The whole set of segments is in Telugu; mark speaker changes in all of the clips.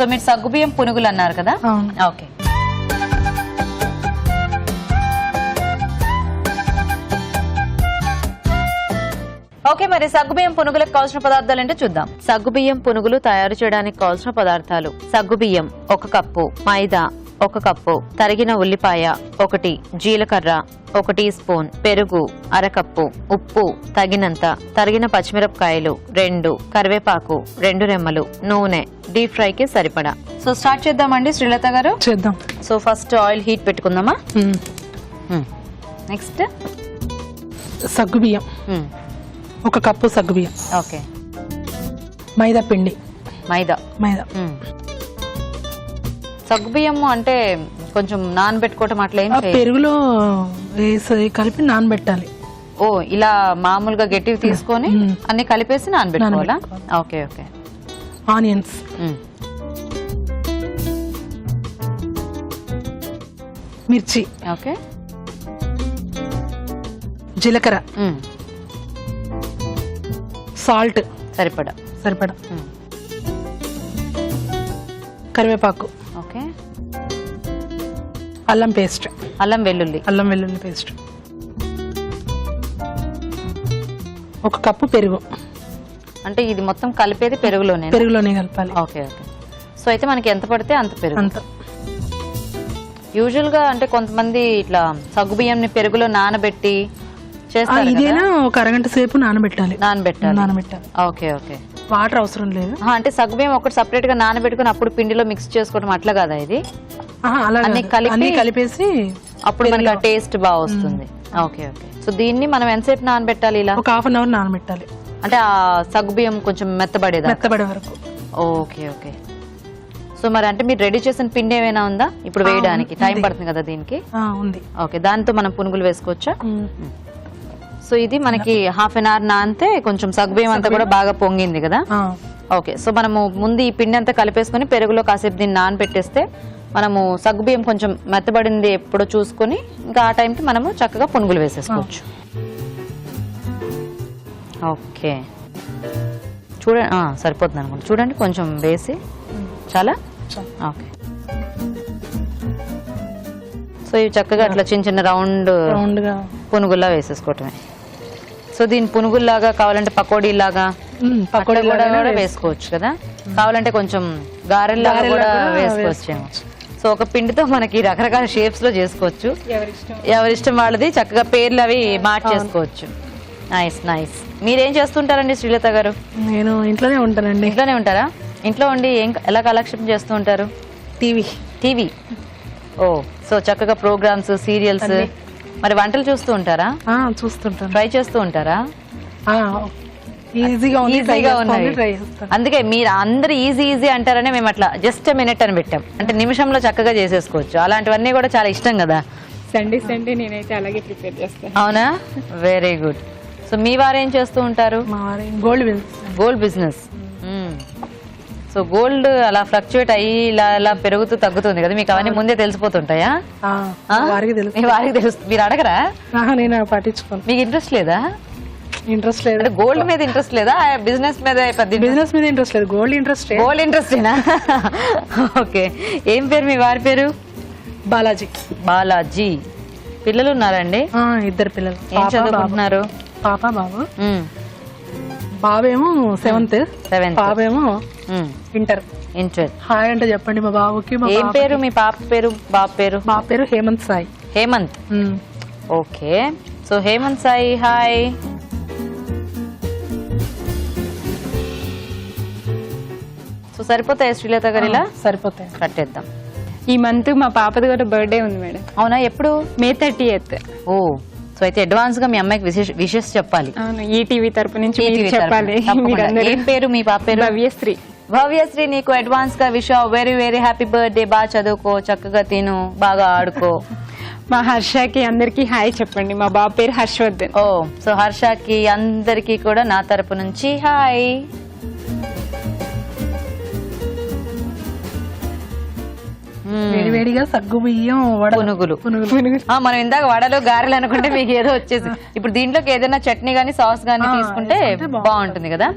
Speaker 1: సో మీరు సగ్గుబియ్యం పునుగులు అన్నారు కదా? ఓకే. ఓకే, మరి సగ్గుబియ్యం పునుగులకు కావాల్సిన పదార్థాలు ఏంటో చూద్దాం. సగ్గుబియ్యం పునుగులు తయారు చేయడానికి కావాల్సిన పదార్థాలు: సగ్గుబియ్యం 1 కప్పు, మైదా 1 కప్పు, తరిగిన ఉల్లిపాయ 1, జీలకర్ర 1 టీ స్పూన్, పెరుగు 1/2 కప్పు, ఉప్పు తగినంత, తరిగిన పచ్చిమిరపకాయలు 2, కరివేపాకు 2 రెమ్మలు, నూనె డీప్ ఫ్రై కి సరిపడా. సో స్టార్ట్ చేద్దామండి శ్రీలత గారు.
Speaker 2: చేద్దాం.
Speaker 1: సో ఫస్ట్ ఆయిల్ హీట్ పెట్టుకుందామా? నెక్స్ట్
Speaker 2: సగ్గుబియ్యం 1 కప్పు సగ్గుబియ్యం.
Speaker 1: ఓకే.
Speaker 2: మైదా పిండి.
Speaker 1: మైదా. సగ్గుబియ్యం అంటే కొంచెం నానబెట్టుకోవటం అట్లా ఏం చేయాలి?
Speaker 2: పెరుగులో వేసి కలిపి నానబెట్టాలి.
Speaker 1: ఓ, ఇలా మామూలుగా గట్టివి తీసుకొని అన్ని కలిపేసి నానబెట్టుకోవాలా? Okay okay.
Speaker 2: ఆనియన్స్, మిర్చి,
Speaker 1: ఓకే,
Speaker 2: జీలకర్ర, సాల్ట్
Speaker 1: సరిపడా.
Speaker 2: కరివేపాకు,
Speaker 1: ఓకే,
Speaker 2: అల్లం పేస్ట్,
Speaker 1: అల్లం వెల్లుల్లి
Speaker 2: పేస్ట్, 1 కప్పు పెరుగు.
Speaker 1: అంటే ఇది మొత్తం కలిపేది పెరుగులోనే
Speaker 2: కలపాలి.
Speaker 1: Okay okay. సో అయితే మనకి ఎంత పడితే అంత పెరుగు. యూజువల్ గా అంటే కొంతమంది ఇట్లా సగ్గుబియ్యం పెరుగులో నానబెట్టి చేస్తారు.
Speaker 2: ఇదేనా 1 అరగంట సేపు నానబెట్టాలి.
Speaker 1: Okay okay.
Speaker 2: వాటర్ అవసరం లేదు.
Speaker 1: అంటే సగ్గుబియ్యం ఒకటి సపరేట్ గా నానబెట్టుకుని అప్పుడు పిండిలో మిక్స్ చేసుకోవడం అట్లా కదా ఇది?
Speaker 2: అన్ని కలిపేసి
Speaker 1: అప్పుడు మనకి ఆ టేస్ట్ బాగా వస్తుంది. Okay okay. సో దీన్ని మనం ఎంతసేపు నానబెట్టాలి? ఇలా
Speaker 2: 1 హాఫ్ అన్ అవర్ నానబెట్టాలి.
Speaker 1: అంటే ఆ సగ్గుబియ్యం కొంచెం మెత్తబడే వరకు. Okay okay. సో మరి అంటే మీరు రెడీ చేసిన పిండి ఏమైనా ఉందా ఇప్పుడు వేయడానికి? టైం పడుతుంది కదా దీనికి?
Speaker 2: ఉంది.
Speaker 1: ఓకే, దాంతో మనం పునుగులు వేసుకోవచ్చా? సో ఇది మనకి హాఫ్ అన్ అవర్ నానితే కొంచెం సగ్గుబియ్యం అంతా కూడా బాగా పొంగింది కదా? ఓకే. సో మనము ముందు ఈ పిండి అంతా కలిపేసుకుని పెరుగులో కాసేపు దీన్ని నానబెట్టేస్తే మనము సగ్గుబియ్యం కొంచెం మెత్తబడింది ఎప్పుడో చూసుకుని ఇంకా ఆ టైంకి మనము చక్కగా పునుగులు వేసేసుకోవచ్చు. ఓకే, చూడండి సరిపోతుంది అనుకోండి. చూడండి కొంచెం వేసి చాలా. ఓకే. సో ఇవి చక్కగా అట్లా చిన్న చిన్న రౌండ్ పునుగుల్లా వేసేసుకోవటమే. సో దీని పునుగుల్లాగా కావాలంటే పకోడీలాగా కూడా వేసుకోవచ్చు కదా? కావాలంటే కొంచెం గారెల్లాగా కూడా వేసుకోవచ్చేమో. సో ఒక పిండితో మనకి రకరకాల షేప్స్ లో చేసుకోవచ్చు. ఎవరిష్టం వాళ్ళది. చక్కగా పేర్లు అవి మార్చేసుకోవచ్చు. Nice nice. మీరేం చేస్తుంటారండి శ్రీలత గారు?
Speaker 2: నేను ఇంట్లోనే ఉంటానండి.
Speaker 1: ఇంట్లోనే ఉంటారా? ఇంట్లో ఉండి ఎలా కాలక్షేపం చేస్తూ ఉంటారు? టీవీ. ఓ, సో చక్కగా ప్రోగ్రామ్స్, సీరియల్స్. మరి వంటలు చూస్తూ ఉంటారా?
Speaker 2: చూస్తుంటాను.
Speaker 1: ట్రై చేస్తూ ఉంటారా?
Speaker 2: ఈజీగా
Speaker 1: ఉన్నాయి. అందుకే మీరు అందరు ఈజీ అంటారనే మేము అట్లా జస్ట్ మినిట్ అని పెట్టాం. అంటే నిమిషంలో చక్కగా చేసేసుకోవచ్చు. అలాంటివన్నీ కూడా చాలా ఇష్టం కదా?
Speaker 3: సండే నేనైతే అలాగే ప్రిపేర్ చేస్తాను.
Speaker 1: అవునా? Very good. సో మీ వారు ఏం చేస్తూ ఉంటారు? Gold business. సో గోల్డ్ అలా ఫ్లక్చుయేట్ అయ్యి ఇలా పెరుగుతూ తగ్గుతుంది కదా, మీకు అవన్నీ ముందే తెలిసిపోతుంటాయా?
Speaker 2: వారికి
Speaker 1: తెలుస్తుంది. మీరు అడగరా?
Speaker 2: నేను పట్టించుకోను.
Speaker 1: మీకు ఇంట్రెస్ట్ లేదా?
Speaker 2: ఇంట్రెస్ట్ లేదు.
Speaker 1: గోల్డ్ మీద ఇంట్రెస్ట్ లేదా? బిజినెస్ మీద
Speaker 2: ఇంట్రెస్ట్ లేదు. గోల్డ్
Speaker 1: ఇంట్రెస్టేనా? ఓకే. ఏం పేరు మీ వారి పేరు? బాలాజీ. పిల్లలు ఉన్నారండి?
Speaker 2: 2 పిల్లలు.
Speaker 1: ఏం చదువుకుంటున్నారు?
Speaker 2: పాప బాబు. బాబేమో 7th, పాపేమో ఇంటర్. హాయ్ అంటే చెప్పండి మా బాబుకి.
Speaker 1: ఏం పేరు మీ పాప పేరు? బాబు పేరు
Speaker 2: Hemanth Sai.
Speaker 1: Hemanth. Okay. So Hemanth Sai hi. So సరిపోతాయి శ్రీలత గారు? ఇలా
Speaker 2: సరిపోతాయి.
Speaker 1: కట్టేద్దాం.
Speaker 3: ఈ మంత్ మా పాపది కూడా బర్త్డే ఉంది మేడం.
Speaker 1: అవునా? ఎప్పుడు?
Speaker 3: May 30th.
Speaker 1: ఓ, సో అయితే అడ్వాన్స్ గా మీ అమ్మాయికి విషెస్ చెప్పాలి.
Speaker 3: ఈటీవీ తరపు నుంచి చెప్పాలి.
Speaker 1: ఏం పేరు మీ పాప పేరు? భవ్యశ్రీ. నీకు అడ్వాన్స్ గా wish very very happy birthday. బాగా చదువుకో, చక్కగా తిను, బాగా ఆడుకో.
Speaker 3: మా హర్షకి అందరికి హాయ్ చెప్పండి. మా బాబు పేరు హర్షవర్ధన్.
Speaker 1: ఓ, సో హర్షకి అందరికి కూడా నా తరపు నుంచి హాయ్.
Speaker 2: వేడివేడిగా సగ్గుబియ్యం
Speaker 1: పునుగులు. మనం ఇందాక వడలు గారెలు అనుకుంటే మీకు ఏదో వచ్చేసి ఇప్పుడు దీంట్లోకి ఏదైనా చట్నీ గానీ సాస్ గానీ తీసుకుంటే బాగుంటుంది కదా.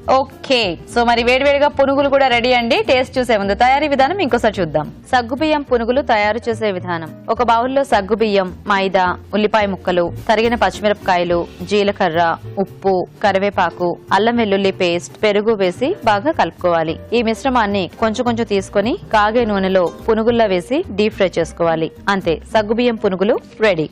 Speaker 1: ఓకే, సో మరి వేడివేడిగా పునుగులు కూడా రెడీ అండి. టేస్ట్ చూసే ముందు తయారీ విధానం ఇంకోసారి చూద్దాం. సగ్గుబియ్యం పునుగులు తయారు చేసే విధానం. ఒక బౌల్లో సగ్గుబియ్యం, మైదా, ఉల్లిపాయ ముక్కలు, తరిగిన పచ్చిమిరపకాయలు, జీలకర్ర, ఉప్పు, కరివేపాకు, అల్లం వెల్లుల్లి పేస్ట్, పెరుగు వేసి బాగా కలుపుకోవాలి. ఈ మిశ్రమాన్ని కొంచెం కొంచెం తీసుకొని కాగే నూనెలో పునుగుల్లో వేసి డీప్ ఫ్రై చేసుకోవాలి. అంతే, సగ్గుబియ్యం పునుగులు రెడీ.